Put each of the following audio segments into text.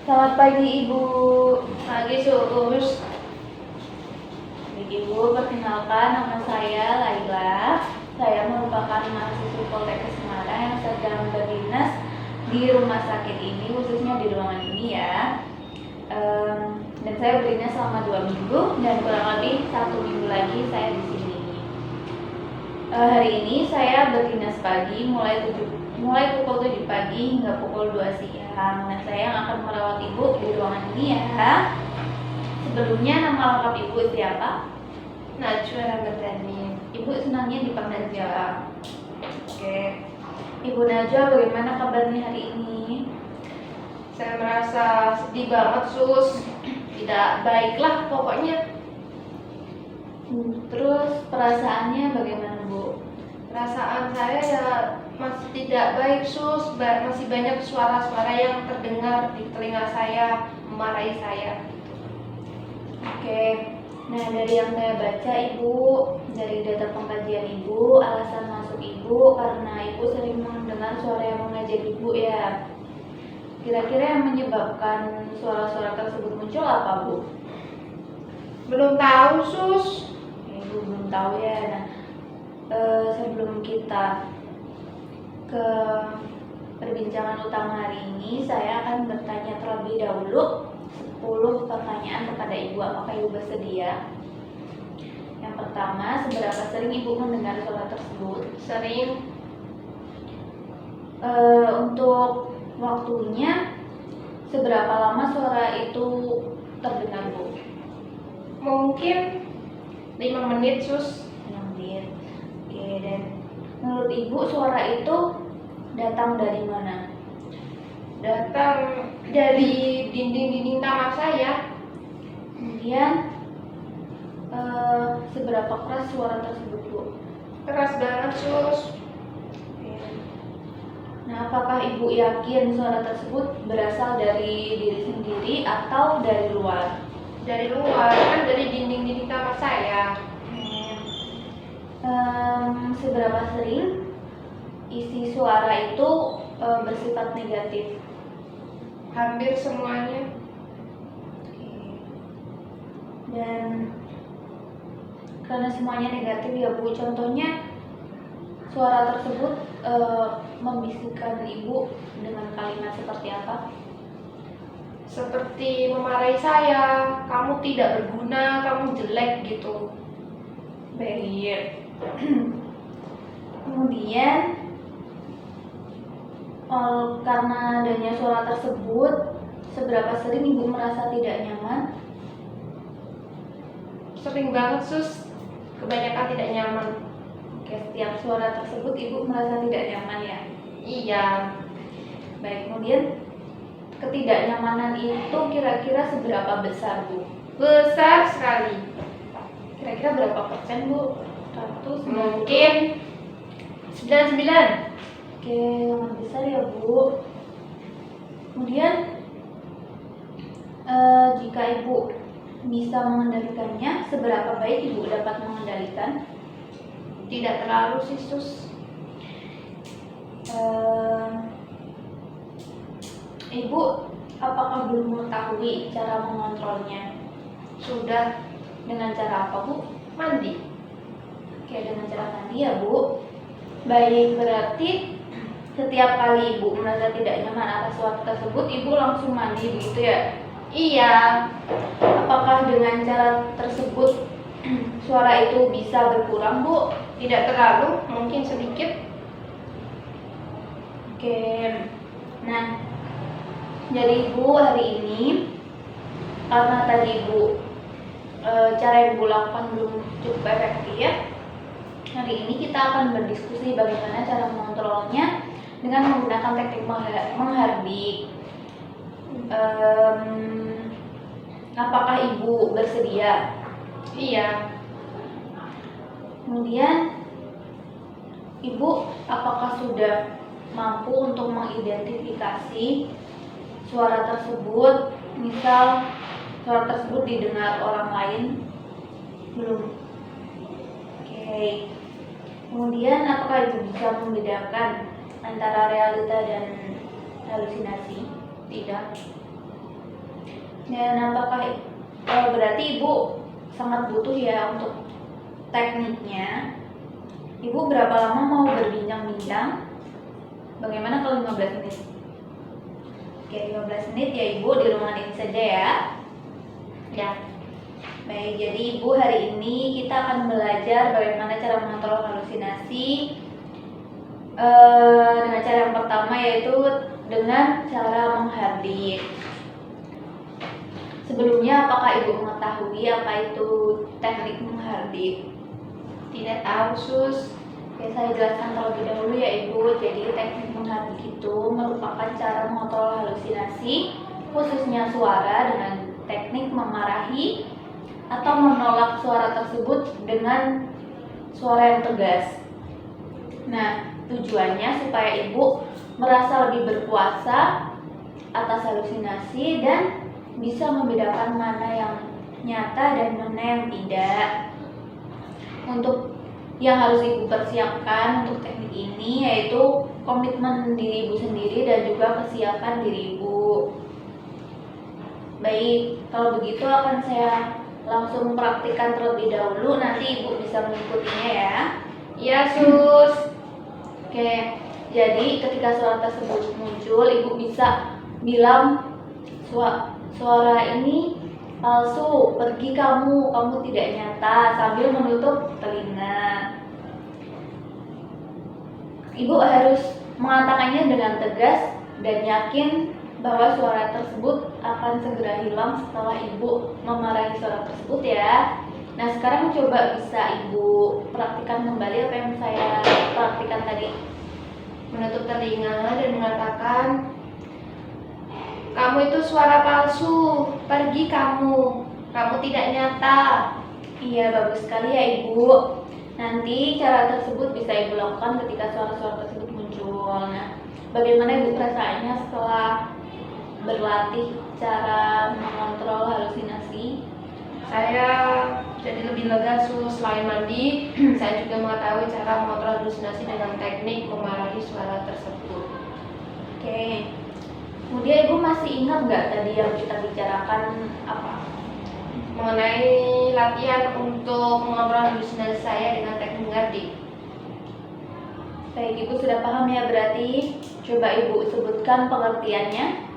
Selamat pagi Ibu. Pagi Sus. Baik Ibu, perkenalkan nama saya Laila. Saya merupakan mahasiswa Poltekkes Semarang yang sedang berdinas di rumah sakit ini, khususnya di ruangan ini ya. Dan saya berdinas selama 2 minggu dan kurang lebih 1 minggu lagi saya di sini. Hari ini saya berdinas pagi mulai pukul 7 pagi hingga pukul 2 siang. Nah, saya yang akan merawat Ibu di ruangan ini ya. Sebelumnya nama lengkap Ibu siapa? Najwa Ramadhani. Ibu senangnya dipanggil siapa? Oke. Ibu Najwa, bagaimana kabarnya hari ini? Saya merasa sedih banget Sus. Tidak baiklah pokoknya. Terus perasaannya bagaimana Bu? Perasaan saya ya masih tidak baik Sus. Masih banyak suara-suara yang terdengar di telinga saya memarahi saya. Oke. Nah, dari yang saya baca Ibu, dari data pengkajian Ibu, alasan masuk Ibu karena Ibu sering mendengar suara yang mengajak Ibu ya. Kira-kira yang menyebabkan suara-suara tersebut muncul apa Bu? Belum tahu Sus. Ibu belum tahu ya. Nah, sebelum kita ke perbincangan utama hari ini, saya akan bertanya terlebih dahulu 10 pertanyaan kepada Ibu. Apakah Ibu bersedia? Yang pertama, seberapa sering Ibu mendengar suara tersebut? Sering. Untuk waktunya, seberapa lama suara itu terdengar Bu? Mungkin 5 menit Sus. 5 menit. Oke, dan menurut Ibu suara itu datang dari mana? Datang dari dinding-dinding kamar saya. Kemudian seberapa keras suara tersebut Bu? Keras banget Sus. Oke. Nah, apakah Ibu yakin suara tersebut berasal dari diri sendiri atau dari luar? Dari luar, kan dari dinding-dinding kamar saya. Seberapa sering isi suara itu bersifat negatif? Hampir semuanya. Oke. Dan karena semuanya negatif ya Bu, contohnya suara tersebut membisikkan Ibu dengan kalimat seperti apa? Seperti memarahi saya, kamu tidak berguna, kamu jelek gitu. Baik. Kemudian karena adanya suara tersebut, seberapa sering Ibu merasa tidak nyaman? Sering banget Sus, kebanyakan tidak nyaman. Oke, setiap suara tersebut Ibu merasa tidak nyaman ya? Iya. Baik, kemudian ketidaknyamanan itu kira-kira seberapa besar Bu? Besar sekali. Kira-kira berapa persen Bu? 100? Mungkin 99. Oke, sangat besar ya Bu. Kemudian jika Ibu bisa mengendalikannya, seberapa baik Ibu dapat mengendalikan? Tidak terlalu sih Sus. Ibu apakah belum mengetahui cara mengontrolnya? Sudah. Dengan cara apa Bu? Mandi. Oke, dengan cara mandi ya Bu. Baik, berarti setiap kali Ibu merasa tidak nyaman atas suara tersebut, Ibu langsung mandi begitu ya? Iya. Apakah dengan cara tersebut suara itu bisa berkurang Bu? Tidak terlalu, mungkin sedikit. Oke. Nah, jadi Ibu hari ini karena tadi Ibu cara yang Ibu lakukan belum cukup efektif, hari ini kita akan berdiskusi bagaimana cara mengontrolnya dengan menggunakan teknik menghardik. Apakah Ibu bersedia? Iya. Kemudian Ibu apakah sudah mampu untuk mengidentifikasi suara tersebut? Misal suara tersebut didengar orang lain? Belum. Oke. Kemudian apakah Ibu bisa membedakan antara realita dan halusinasi? Tidak. Dan apakah berarti Ibu sangat butuh ya untuk tekniknya? Ibu berapa lama mau berbincang-bincang? Bagaimana kalau 15 menit? Oke, 15 menit ya Ibu, di ruangan ini saja ya. Ya. Baik, jadi Ibu hari ini kita akan belajar bagaimana cara mengontrol halusinasi dengan cara yang pertama, yaitu dengan cara menghardik. Sebelumnya, apakah Ibu mengetahui apa itu teknik menghardik? Tidak tahu, Sus. Oke, saya jelaskan terlebih dahulu ya Ibu. Jadi teknik menghardik itu merupakan cara mengontrol halusinasi, khususnya suara, dengan teknik memarahi atau menolak suara tersebut dengan suara yang tegas. Nah, tujuannya supaya Ibu merasa lebih berkuasa atas halusinasi dan bisa membedakan mana yang nyata dan mana yang tidak. Untuk yang harus Ibu persiapkan untuk teknik ini yaitu komitmen diri Ibu sendiri dan juga kesiapan diri Ibu. Baik, kalau begitu akan saya langsung praktikkan terlebih dahulu, nanti Ibu bisa mengikutinya ya. Iya, Sus. Oke, jadi ketika suara tersebut muncul, Ibu bisa bilang suara ini palsu, pergi kamu tidak nyata, sambil menutup telinga. Ibu harus mengatakannya dengan tegas dan yakin bahwa suara tersebut akan segera hilang setelah Ibu memarahi suara tersebut ya. Nah, sekarang coba bisa Ibu praktikkan kembali apa yang saya praktikkan tadi. Menutup telinga dan mengatakan, kamu itu suara palsu, pergi kamu tidak nyata. Iya, bagus sekali ya Ibu. Nanti cara tersebut bisa Ibu lakukan ketika suara-suara tersebut muncul. Nah, bagaimana Ibu perasaannya setelah berlatih cara mengontrol halusinasi? Saya jadi lebih lega, Sus. Selain mandi, saya juga mengetahui cara mengontrol halusinasi dengan teknik memarahi suara tersebut. Oke. Kemudian Ibu masih ingat nggak tadi yang kita bicarakan apa? Mengenai latihan untuk mengontrol halusinasi saya dengan teknik menghardik. Baik, Ibu sudah paham ya berarti. Coba Ibu sebutkan pengertiannya.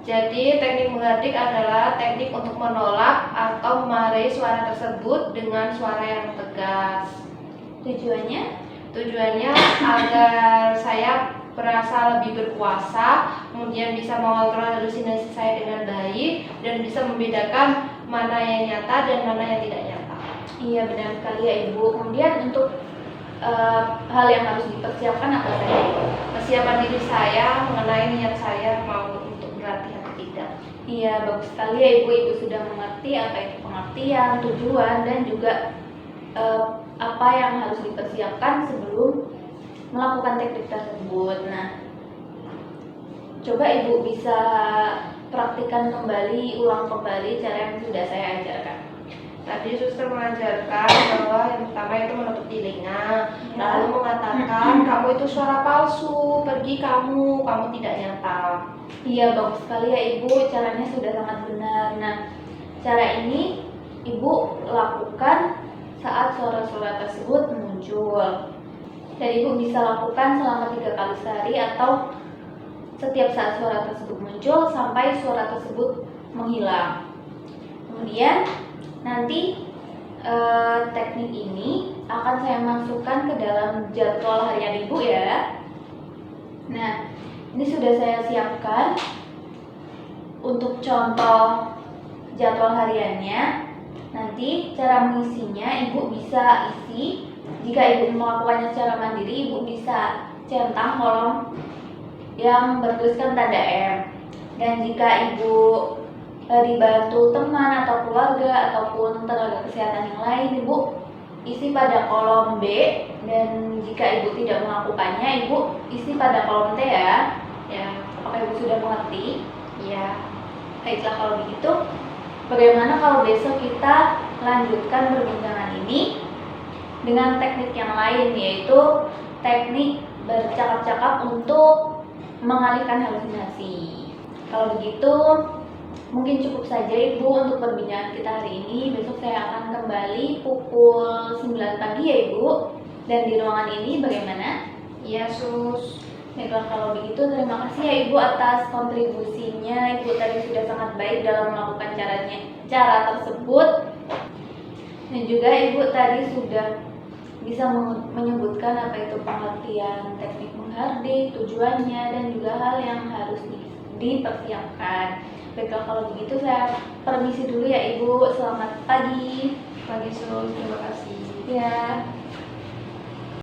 Jadi teknik menghardik adalah teknik untuk menolak atau memarahi suara tersebut dengan suara yang tegas. Tujuannya? Tujuannya agar saya merasa lebih berkuasa, kemudian bisa mengontrol halusinasi saya dengan baik, dan bisa membedakan mana yang nyata dan mana yang tidak nyata. Iya, benar sekali ya Ibu. Kemudian untuk hal yang harus dipersiapkan apa saja? Persiapan diri saya mengenai niat saya mau untuk berlatih atau tidak. Iya, bagus sekali ya Ibu. Ibu sudah mengerti apa itu pengertian, tujuan, dan juga apa yang harus dipersiapkan sebelum melakukan teknik tersebut. Nah, coba Ibu bisa praktikkan kembali, ulang kembali cara yang sudah saya ajarkan. Tadi suster mengajarkan bahwa yang pertama itu menutup telinga, lalu mengatakan kamu itu suara palsu, pergi kamu tidak nyata. Iya, bagus sekali ya Ibu, caranya sudah sangat benar. Nah, cara ini Ibu lakukan saat suara-suara tersebut muncul. Dan Ibu bisa lakukan selama 3 kali sehari atau setiap saat suara tersebut muncul sampai suara tersebut menghilang. Kemudian nanti teknik ini akan saya masukkan ke dalam jadwal harian Ibu ya. Nah, ini sudah saya siapkan untuk contoh jadwal hariannya. Nanti cara mengisinya Ibu bisa isi. Jika Ibu melakukannya secara mandiri, Ibu bisa centang kolom yang bertuliskan tanda M. Dan jika Ibu dibantu teman atau keluarga ataupun tenaga kesehatan yang lain, Ibu isi pada kolom B. Dan jika Ibu tidak melakukannya, Ibu isi pada kolom T ya. Apakah Ibu sudah mengerti? Ya. Baiklah, kalau begitu bagaimana kalau besok kita lanjutkan perbincangan ini dengan teknik yang lain, yaitu teknik bercakap-cakap untuk mengalihkan halusinasi. Kalau begitu, Mungkin cukup saja Ibu untuk perbincangan kita hari ini. Besok saya akan kembali pukul 9 pagi ya Ibu. Dan di ruangan ini bagaimana? Iya, Sus. Baiklah, kalau begitu terima kasih ya Ibu atas kontribusinya. Ibu tadi sudah sangat baik dalam melakukan cara tersebut. Dan juga Ibu tadi sudah bisa menyebutkan apa itu pengertian teknik menghardik, tujuannya, dan juga hal yang harus dipersiapkan. Baiklah, kalau begitu saya permisi dulu ya Ibu. Selamat pagi. Pagi, Sus. Terima kasih. Ya.